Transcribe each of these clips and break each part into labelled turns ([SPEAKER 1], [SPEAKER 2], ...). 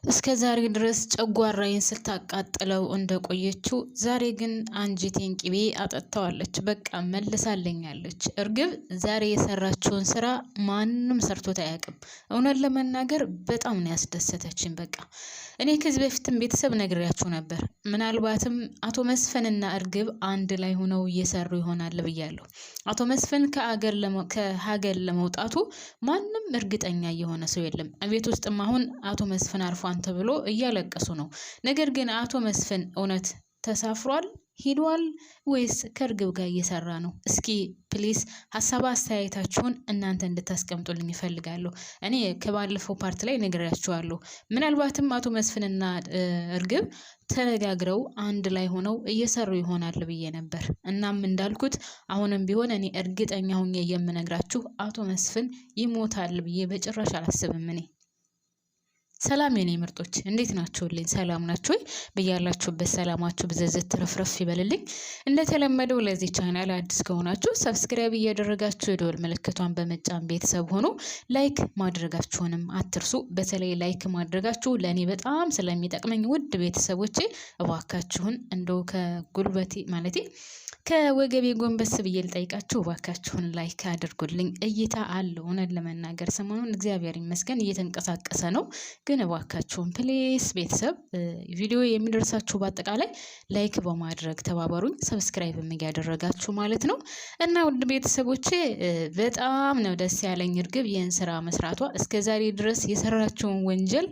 [SPEAKER 1] እስከዛሬ ድረስ ጨጓራዬን ስታቃጥለው እንደቆየችው ዛሬ ግን አንጀቴን ቅቤ አጠጥተዋለች። በቃ መልሳለኛለች። እርግብ ዛሬ የሰራችውን ስራ ማንም ሰርቶት አያውቅም። እውነት ለመናገር በጣም ነው ያስደሰተችኝ። በቃ እኔ ከዚህ በፊትም ቤተሰብ ነግሬያችሁ ነበር። ምናልባትም አቶ መስፍንና እርግብ አንድ ላይ ሆነው እየሰሩ ይሆናል ብያለሁ። አቶ መስፍን ከሀገር ለመውጣቱ ማንም እርግጠኛ የሆነ ሰው የለም። ቤት ውስጥም አሁን አቶ መስፍን አርፏን ተብሎ እያለቀሱ ነው። ነገር ግን አቶ መስፍን እውነት ተሳፍሯል ሄዷል ወይስ ከእርግብ ጋር እየሰራ ነው? እስኪ ፕሊስ ሀሳብ አስተያየታችሁን እናንተ እንድታስቀምጡልኝ ይፈልጋለሁ። እኔ ከባለፈው ፓርት ላይ ነግሬያችኋለሁ። ምናልባትም አቶ መስፍንና እርግብ ተነጋግረው አንድ ላይ ሆነው እየሰሩ ይሆናል ብዬ ነበር። እናም እንዳልኩት አሁንም ቢሆን እኔ እርግጠኛ ሆኜ የምነግራችሁ አቶ መስፍን ይሞታል ብዬ በጭራሽ አላስብም። እኔ ሰላም የኔ ምርጦች እንዴት ናችሁልኝ? ሰላም ናችሁ ወይ? በያላችሁበት ሰላማችሁ ብዝዝት ትረፍረፍ ይበልልኝ። እንደተለመደው ለዚህ ቻናል አዲስ ከሆናችሁ ሰብስክራይብ እያደረጋችሁ የደወል ምልክቷን በመጫን ቤተሰብ ሆኖ ላይክ ማድረጋችሁንም አትርሱ። በተለይ ላይክ ማድረጋችሁ ለእኔ በጣም ስለሚጠቅመኝ ውድ ቤተሰቦቼ እባካችሁን እንደው ከጉልበቴ ማለቴ ከወገቤ ጎንበስ ብዬ ልጠይቃችሁ እባካችሁን ላይክ አድርጉልኝ። እይታ አለው እውነት ለመናገር ሰሞኑን እግዚአብሔር ይመስገን እየተንቀሳቀሰ ነው። ግን እባካችሁን ፕሌስ ቤተሰብ ቪዲዮ የሚደርሳችሁ በአጠቃላይ ላይክ በማድረግ ተባበሩኝ። ሰብስክራይብም እያደረጋችሁ ማለት ነው። እና ውድ ቤተሰቦቼ በጣም ነው ደስ ያለኝ እርግብ ይህን ስራ መስራቷ። እስከዛሬ ድረስ የሰራችውን ወንጀል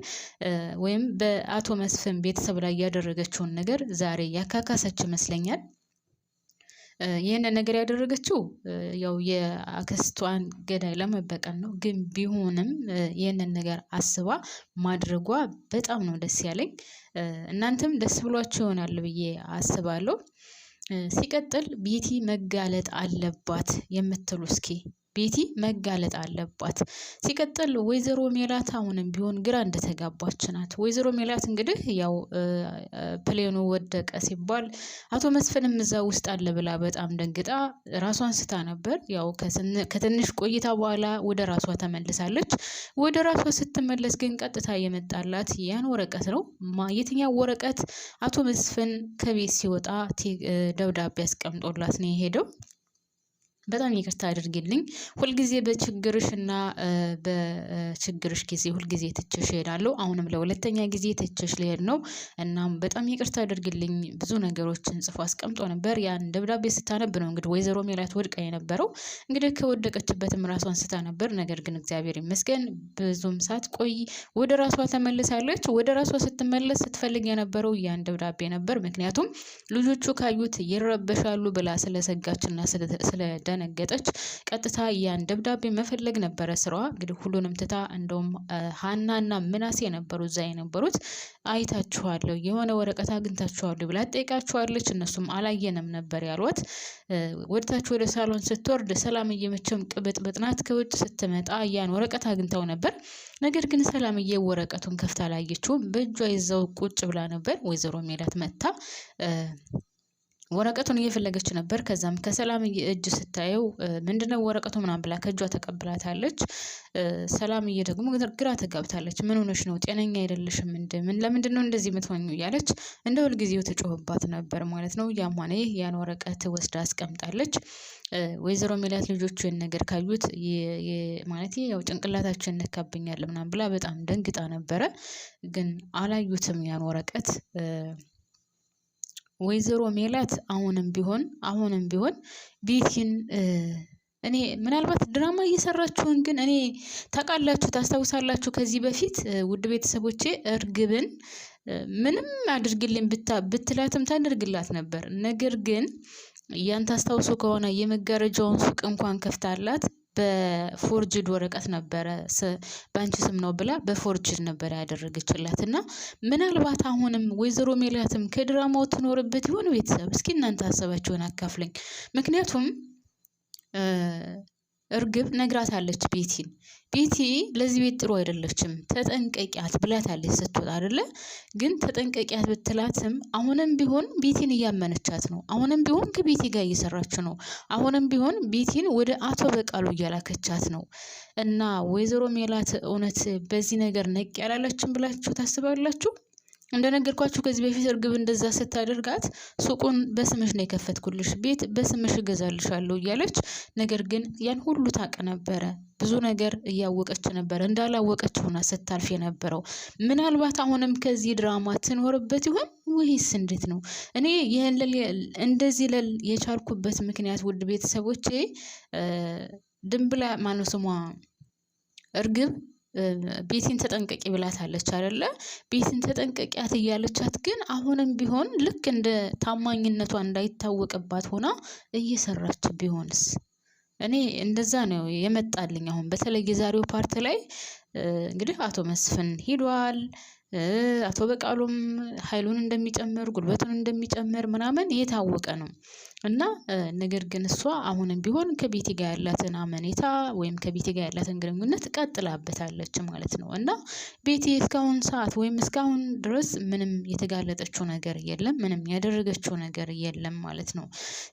[SPEAKER 1] ወይም በአቶ መስፍን ቤተሰብ ላይ ያደረገችውን ነገር ዛሬ ያካካሰች ይመስለኛል። ይህንን ነገር ያደረገችው ያው የአክስቷን ገዳይ ለመበቀል ነው። ግን ቢሆንም ይህንን ነገር አስባ ማድረጓ በጣም ነው ደስ ያለኝ። እናንተም ደስ ብሏችሁ ይሆናል ብዬ አስባለሁ። ሲቀጥል ቤቲ መጋለጥ አለባት የምትሉ እስኪ ቤቲ መጋለጥ አለባት። ሲቀጥል ወይዘሮ ሜላት አሁንም ቢሆን ግራ እንደተጋባች ናት። ወይዘሮ ሜላት እንግዲህ ያው ፕሌኑ ወደቀ ሲባል አቶ መስፍንም እዛ ውስጥ አለ ብላ በጣም ደንግጣ ራሷን ስታ ነበር። ያው ከትንሽ ቆይታ በኋላ ወደ ራሷ ተመልሳለች። ወደ ራሷ ስትመለስ ግን ቀጥታ የመጣላት ያን ወረቀት ነው። የትኛው ወረቀት? አቶ መስፍን ከቤት ሲወጣ ደብዳቤ አስቀምጦላት ነው የሄደው። በጣም ይቅርታ አድርግልኝ። ሁልጊዜ በችግርሽና በችግርሽ ጊዜ ሁልጊዜ ትችሽ እሄዳለሁ። አሁንም ለሁለተኛ ጊዜ ትችሽ ልሄድ ነው። እናም በጣም ይቅርታ አድርግልኝ። ብዙ ነገሮችን ጽፎ አስቀምጦ ነበር። ያን ደብዳቤ ስታነብ ነው እንግዲህ ወይዘሮ ሜላት ወድቃ የነበረው። እንግዲህ ከወደቀችበትም ራሷን ስታ ነበር። ነገር ግን እግዚአብሔር ይመስገን ብዙም ሳትቆይ ወደ ራሷ ተመልሳለች። ወደ ራሷ ስትመለስ ስትፈልግ የነበረው ያን ደብዳቤ ነበር። ምክንያቱም ልጆቹ ካዩት ይረበሻሉ ብላ ስለሰጋችና ነገጠች። ቀጥታ ያን ደብዳቤ መፈለግ ነበረ ስራዋ። እንግዲህ ሁሉንም ትታ እንደውም ሀናና ምናሴ ነበሩ እዛ የነበሩት። አይታችኋለሁ የሆነ ወረቀት አግኝታችኋለሁ ብላ ጠይቃችኋለች። እነሱም አላየንም ነበር ያሏት። ወደታች ወደ ሳሎን ስትወርድ ሰላምዬ መቼም ቅብጥብጥ ናት። ከውጭ ስትመጣ ያን ወረቀት አግኝታው ነበር። ነገር ግን ሰላምዬ ወረቀቱን ከፍታ አላየችውም። በእጇ ይዛው ቁጭ ብላ ነበር። ወይዘሮ ሜላት መታ ወረቀቱን እየፈለገች ነበር። ከዛም ከሰላምዬ እጅ ስታየው ምንድነው ወረቀቱ ምናምን ብላ ከእጇ ተቀብላታለች። ሰላምዬ ደግሞ ግራ ተጋብታለች። ምን ሆነሽ ነው? ጤነኛ አይደለሽም እንዴ? ለምንድነው እንደዚህ የምትሆኚው? እያለች እንደ ሁልጊዜው ትጮህባት ነበር ማለት ነው። ያም ሆነ ያን ወረቀት ወስዳ አስቀምጣለች። ወይዘሮ ሜላት ልጆቹ ይህን ነገር ካዩት ማለት ያው ጭንቅላታቸው ይነካብኛል ምናምን ብላ በጣም ደንግጣ ነበረ። ግን አላዩትም ያን ወረቀት። ወይዘሮ ሜላት አሁንም ቢሆን ቤቲን እኔ ምናልባት ድራማ እየሰራችሁን ግን እኔ ታውቃላችሁ፣ ታስታውሳላችሁ ከዚህ በፊት ውድ ቤተሰቦቼ እርግብን ምንም አድርግልኝ ብትላትም ታደርግላት ነበር። ነገር ግን ያን ታስታውሱ ከሆነ የመጋረጃውን ሱቅ እንኳን ከፍታላት በፎርጅድ ወረቀት ነበረ ባንቺ ስም ነው ብላ በፎርጅድ ነበር ያደረገችላት። እና ምናልባት አሁንም ወይዘሮ ሜላትም ከድራማው ትኖርበት ይሆን? ቤተሰብ እስኪ እናንተ ሀሳባችሁን አካፍለኝ። ምክንያቱም እርግብ ነግራታለች ቤቲ ለዚህ ቤት ጥሩ አይደለችም ተጠንቀቂያት ብላታለች ስትወጣ አይደለ? ግን ተጠንቀቂያት ብትላትም አሁንም ቢሆን ቤቲን እያመነቻት ነው። አሁንም ቢሆን ከቤቲ ጋር እየሰራች ነው። አሁንም ቢሆን ቤቲን ወደ አቶ በቃሉ እያላከቻት ነው። እና ወይዘሮ ሜላት እውነት በዚህ ነገር ነቅ ያላለችም ብላችሁ ታስባላችሁ? እንደነገርኳችሁ ከዚህ በፊት እርግብ እንደዛ ስታደርጋት ሱቁን በስምሽ ነው የከፈትኩልሽ፣ ቤት በስምሽ እገዛልሻለሁ እያለች ነገር ግን ያን ሁሉ ታውቅ ነበረ። ብዙ ነገር እያወቀች ነበር፣ እንዳላወቀች ሆና ስታልፍ የነበረው። ምናልባት አሁንም ከዚህ ድራማ ትኖርበት ይሆን ወይስ እንዴት ነው? እኔ እንደዚህ ለል የቻልኩበት ምክንያት ውድ ቤተሰቦቼ ድንብላ ማነው ስሟ እርግብ ቤቲን ተጠንቀቂ ብላታለች አይደለ? ቤቲን ተጠንቀቂያት እያለቻት ግን አሁንም ቢሆን ልክ እንደ ታማኝነቷ እንዳይታወቅባት ሆና እየሰራች ቢሆንስ? እኔ እንደዛ ነው የመጣልኝ። አሁን በተለይ የዛሬው ፓርት ላይ እንግዲህ አቶ መስፍን ሄዷል። አቶ በቃሉም ኃይሉን እንደሚጨምር ጉልበቱን እንደሚጨምር ምናምን የታወቀ ነው። እና ነገር ግን እሷ አሁንም ቢሆን ከቤቲ ጋር ያላትን አመኔታ ወይም ከቤቲ ጋር ያላትን ግንኙነት ቀጥላበታለች ማለት ነው። እና ቤቲ እስካሁን ሰዓት ወይም እስካሁን ድረስ ምንም የተጋለጠችው ነገር የለም፣ ምንም ያደረገችው ነገር የለም ማለት ነው።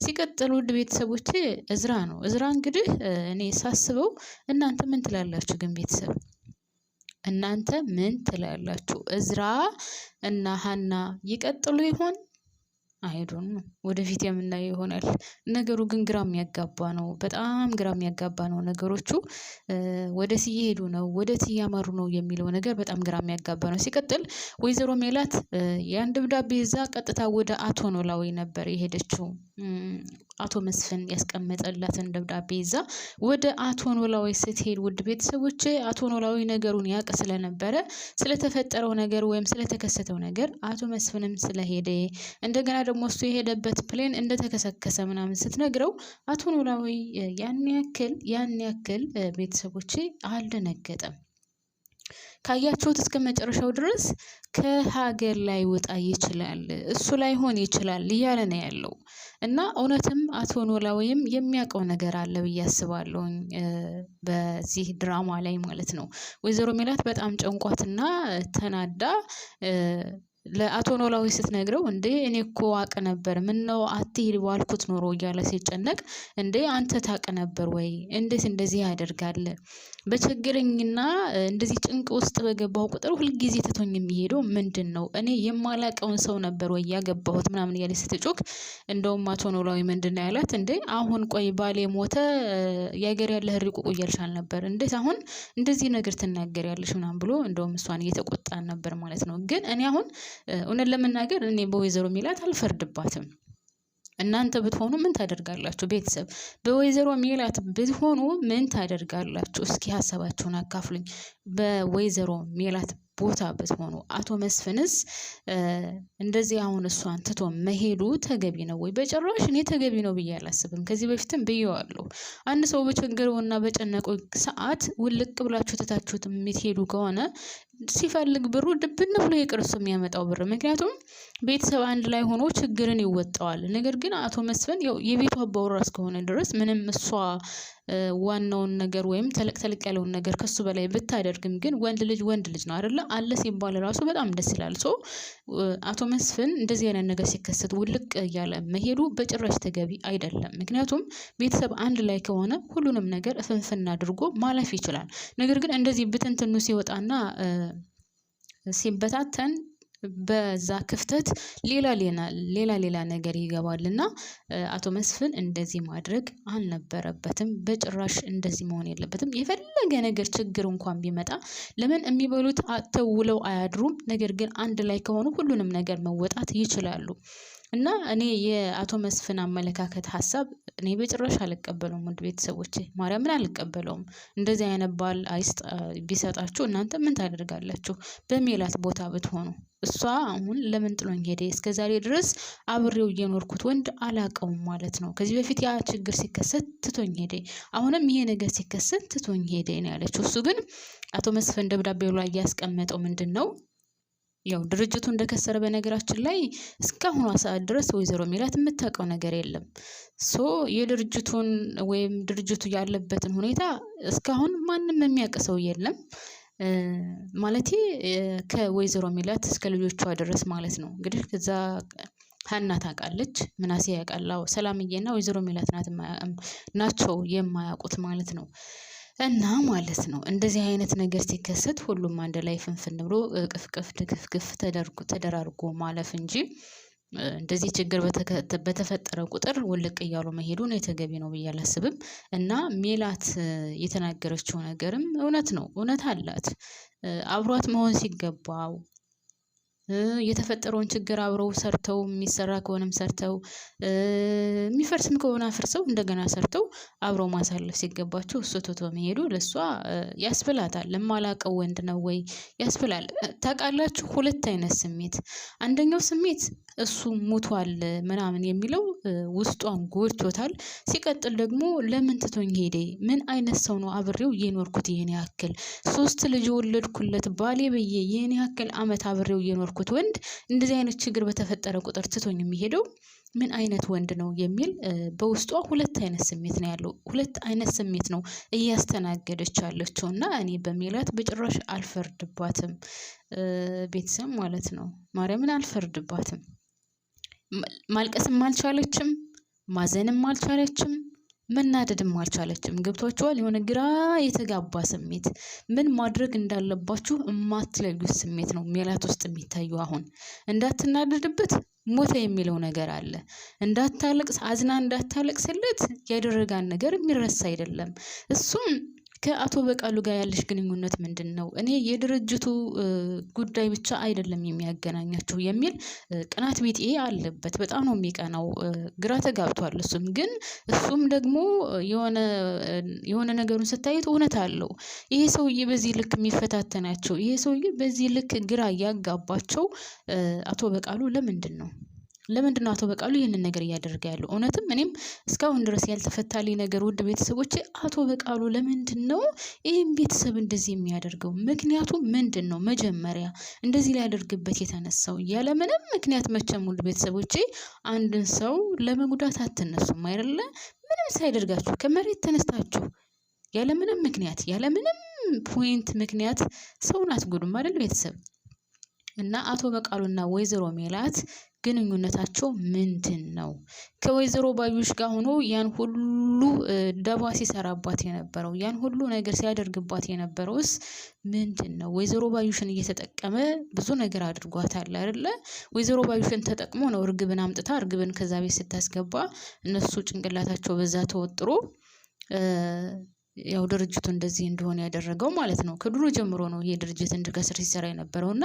[SPEAKER 1] ሲቀጥል ውድ ቤተሰቦቼ እዝራ ነው። እዝራ እንግዲህ እኔ ሳስበው እናንተ ምን ትላላችሁ ግን ቤተሰብ? እናንተ ምን ትላላችሁ? እዝራ እና ሀና ይቀጥሉ ይሆን? አይዶን ነው ወደፊት የምናየው ይሆናል። ነገሩ ግን ግራ የሚያጋባ ነው። በጣም ግራ የሚያጋባ ነው ነገሮቹ። ወደት እየሄዱ ነው፣ ወደት እያመሩ ነው የሚለው ነገር በጣም ግራ የሚያጋባ ነው። ሲቀጥል ወይዘሮ ሜላት ያን ደብዳቤ ይዛ ቀጥታ ወደ አቶ ኖላዊ ነበር የሄደችው። አቶ መስፍን ያስቀመጠላትን ደብዳቤ ይዛ ወደ አቶ ኖላዊ ስትሄድ ውድ ቤተሰቦቼ አቶ ኖላዊ ነገሩን ያውቅ ስለነበረ ስለተፈጠረው ነገር ወይም ስለተከሰተው ነገር አቶ መስፍንም ስለሄደ እንደገና ደግሞ እሱ የሄደበት ፕሌን እንደተከሰከሰ ምናምን ስትነግረው አቶ ኖላዊ ያን ያክል ቤተሰቦቼ አልደነገጠም። ካያችሁት እስከ መጨረሻው ድረስ ከሀገር ላይ ወጣ ይችላል፣ እሱ ላይሆን ይችላል እያለ ነው ያለው። እና እውነትም አቶ ኖላዊም የሚያውቀው ነገር አለ ብዬ አስባለሁኝ በዚህ ድራማ ላይ ማለት ነው። ወይዘሮ ሜላት በጣም ጨንቋትና ተናዳ ለአቶ ኖላዊ ስትነግረው እንዴ እኔ እኮ አቅ ነበር፣ ምን ነው አትሄድ ባልኩት ኖሮ እያለ ሲጨነቅ እንዴ አንተ ታቅ ነበር ወይ? እንዴት እንደዚህ ያደርጋል? በቸገረኝና እንደዚህ ጭንቅ ውስጥ በገባው ቁጥር ሁልጊዜ ትቶኝ የሚሄደው ምንድን ነው? እኔ የማላቀውን ሰው ነበር ወይ ያገባሁት ምናምን እያለ ስትጮክ፣ እንደውም አቶ ኖላዊ ምንድን ነው ያላት? እንዴ አሁን ቆይ ባሌ ሞተ የሀገር ያለ ህሪቁ ቆያልሻል ነበር፣ እንዴት አሁን እንደዚህ ነገር ትናገሪያለሽ ምናምን ብሎ እንደውም እሷን እየተቆጣን ነበር ማለት ነው። ግን እኔ አሁን እውነት ለመናገር እኔ በወይዘሮ ሜላት አልፈርድባትም። እናንተ ብትሆኑ ምን ታደርጋላችሁ? ቤተሰብ በወይዘሮ ሜላት ብትሆኑ ምን ታደርጋላችሁ? እስኪ ሀሳባችሁን አካፍሉኝ። በወይዘሮ ሜላት ቦታ ብትሆኑ አቶ መስፍንስ እንደዚህ አሁን እሷን ትቶ መሄዱ ተገቢ ነው ወይ? በጭራሽ እኔ ተገቢ ነው ብዬ አላስብም። ከዚህ በፊትም ብዬዋለሁ። አንድ ሰው በቸገረውና በጨነቀው ሰዓት ውልቅ ብላችሁ ትታችሁት የምትሄዱ ከሆነ ሲፈልግ ብሩ ድብን ብሎ ይቅርሱ የሚያመጣው ብር። ምክንያቱም ቤተሰብ አንድ ላይ ሆኖ ችግርን ይወጣዋል። ነገር ግን አቶ መስፍን የቤቱ አባወራ እስከሆነ ድረስ ምንም እሷ ዋናውን ነገር ወይም ተለቅ ያለውን ነገር ከሱ በላይ ብታደርግም ግን ወንድ ልጅ ነው አይደለ? አለ ሲባል ራሱ በጣም ደስ ይላል። አቶ መስፍን እንደዚህ አይነት ነገር ሲከሰት ውልቅ እያለ መሄዱ በጭራሽ ተገቢ አይደለም። ምክንያቱም ቤተሰብ አንድ ላይ ከሆነ ሁሉንም ነገር ፍንፍን አድርጎ ማለፍ ይችላል። ነገር ግን እንደዚህ ብትንትኑ ሲወጣና ሲበታተን በዛ ክፍተት ሌላ ነገር ይገባልና አቶ መስፍን እንደዚህ ማድረግ አልነበረበትም። በጭራሽ እንደዚህ መሆን የለበትም። የፈለገ ነገር ችግር እንኳን ቢመጣ ለምን የሚበሉት አጥተው ውለው አያድሩም። ነገር ግን አንድ ላይ ከሆኑ ሁሉንም ነገር መወጣት ይችላሉ። እና እኔ የአቶ መስፍን አመለካከት ሀሳብ እኔ በጭራሽ አልቀበለውም። ውድ ቤተሰቦቼ ማርያምን አልቀበለውም። እንደዚህ አይነት ባል ቢሰጣችሁ እናንተ ምን ታደርጋላችሁ? በሜላት ቦታ ብትሆኑ እሷ አሁን ለምን ጥሎኝ ሄደ? እስከዛሬ ድረስ አብሬው እየኖርኩት ወንድ አላቀውም ማለት ነው። ከዚህ በፊት ያ ችግር ሲከሰት ትቶኝ ሄደ፣ አሁንም ይሄ ነገር ሲከሰት ትቶኝ ሄደ ነው ያለችው። እሱ ግን አቶ መስፍን ደብዳቤው ላይ ያስቀመጠው ምንድን ነው? ያው ድርጅቱ እንደከሰረ በነገራችን ላይ እስካሁኗ ሰዓት ድረስ ወይዘሮ ሜላት የምታውቀው ነገር የለም። የድርጅቱን ወይም ድርጅቱ ያለበትን ሁኔታ እስካሁን ማንም የሚያውቅ ሰው የለም። ማለቴ ከወይዘሮ ሜላት እስከ ልጆቿ ድረስ ማለት ነው። እንግዲህ ከዛ ሀና ታውቃለች፣ ምናሴ ያውቃል፣ ሰላምዬና ወይዘሮ ሜላት ናቸው የማያውቁት ማለት ነው። እና ማለት ነው እንደዚህ አይነት ነገር ሲከሰት ሁሉም አንድ ላይ ፍንፍን ብሎ ቅፍቅፍ ድግፍግፍ ተደራርጎ ማለፍ እንጂ እንደዚህ ችግር በተፈጠረ ቁጥር ውልቅ እያሉ መሄዱን የተገቢ ነው ብዬ አላስብም። እና ሜላት የተናገረችው ነገርም እውነት ነው፣ እውነት አላት። አብሯት መሆን ሲገባው የተፈጠረውን ችግር አብረው ሰርተው የሚሰራ ከሆነም ሰርተው የሚፈርስም ከሆነ አፍርሰው እንደገና ሰርተው አብረው ማሳለፍ ሲገባቸው እሱ ትቶ መሄዱ ለሷ ያስብላታል። ለማላቀው ወንድ ነው ወይ ያስብላል። ታውቃላችሁ፣ ሁለት አይነት ስሜት። አንደኛው ስሜት እሱ ሞቷል ምናምን የሚለው ውስጧን ጎድቶታል። ሲቀጥል ደግሞ ለምን ትቶኝ ሄደ? ምን አይነት ሰው ነው? አብሬው እየኖርኩት ይሄን ያክል 3 ልጅ ወለድኩለት ባሌ ብዬ ይሄን ያክል አመት አብሬው እየኖርኩት ወንድ እንደዚህ አይነት ችግር በተፈጠረ ቁጥር ትቶኝ የሚሄደው ምን አይነት ወንድ ነው የሚል በውስጧ ሁለት አይነት ስሜት ነው ያለው። ሁለት አይነት ስሜት ነው እያስተናገደች ያለችው እና እኔ በሜላት በጭራሽ አልፈርድባትም። ቤተሰብ ማለት ነው ማርያምን አልፈርድባትም። ማልቀስም አልቻለችም፣ ማዘንም አልቻለችም፣ መናደድም አልቻለችም። ገብቷችኋል? የሆነ ግራ የተጋባ ስሜት፣ ምን ማድረግ እንዳለባችሁ የማትለዩት ስሜት ነው ሜላት ውስጥ የሚታየው። አሁን እንዳትናደድበት ሞተ የሚለው ነገር አለ። እንዳታለቅስ አዝና እንዳታለቅስለት ያደረጋን ነገር የሚረሳ አይደለም። እሱም ከአቶ በቃሉ ጋር ያለሽ ግንኙነት ምንድን ነው? እኔ የድርጅቱ ጉዳይ ብቻ አይደለም የሚያገናኛቸው የሚል ቅናት ቢጤ አለበት። በጣም ነው የሚቀናው። ግራ ተጋብቷል። እሱም ደግሞ የሆነ ነገሩን ስታዩት እውነት አለው። ይሄ ሰውዬ በዚህ ልክ የሚፈታተናቸው፣ ይሄ ሰውዬ በዚህ ልክ ግራ እያጋባቸው አቶ በቃሉ ለምንድን ነው አቶ በቃሉ ይህንን ነገር እያደረገ ያለው? እውነትም እኔም እስካሁን ድረስ ያልተፈታልኝ ነገር ውድ ቤተሰቦቼ፣ አቶ በቃሉ ለምንድን ነው ይህም ቤተሰብ እንደዚህ የሚያደርገው? ምክንያቱ ምንድን ነው? መጀመሪያ እንደዚህ ሊያደርግበት የተነሳው ያለምንም ምክንያት። መቼም ውድ ቤተሰቦቼ አንድን ሰው ለመጉዳት አትነሱም አይደለ? ምንም ሳይደርጋችሁ ከመሬት ተነስታችሁ ያለምንም ምክንያት ያለምንም ፖይንት ምክንያት ሰውን አትጎዱም አይደል ቤተሰብ? እና አቶ በቃሉና ወይዘሮ ሜላት ግንኙነታቸው ምንድን ነው? ከወይዘሮ ባዩሽ ጋር ሆኖ ያን ሁሉ ደባ ሲሰራባት የነበረው፣ ያን ሁሉ ነገር ሲያደርግባት የነበረውስ ምንድን ነው? ወይዘሮ ባዩሽን እየተጠቀመ ብዙ ነገር አድርጓታል አይደለ? ወይዘሮ ባዩሽን ተጠቅሞ ነው እርግብን አምጥታ እርግብን ከዛ ቤት ስታስገባ እነሱ ጭንቅላታቸው በዛ ተወጥሮ ያው ድርጅቱ እንደዚህ እንደሆነ ያደረገው ማለት ነው። ከድሮ ጀምሮ ነው ይሄ ድርጅት እንዲከስር ሲሰራ የነበረውና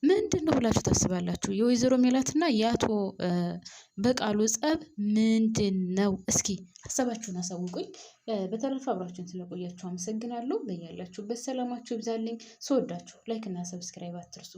[SPEAKER 1] ምንድን ነው ብላችሁ ታስባላችሁ? የወይዘሮ ሜላትና የአቶ በቃሉ ጸብ ምንድን ነው? እስኪ ሀሳባችሁን አሳውቁኝ። በተረፈ አብራችሁን ስለቆያችሁ አመሰግናለሁ። በያላችሁበት ሰላማችሁ ይብዛልኝ። ስወዳችሁ ላይክ እና ሰብስክራይብ አትርሱ።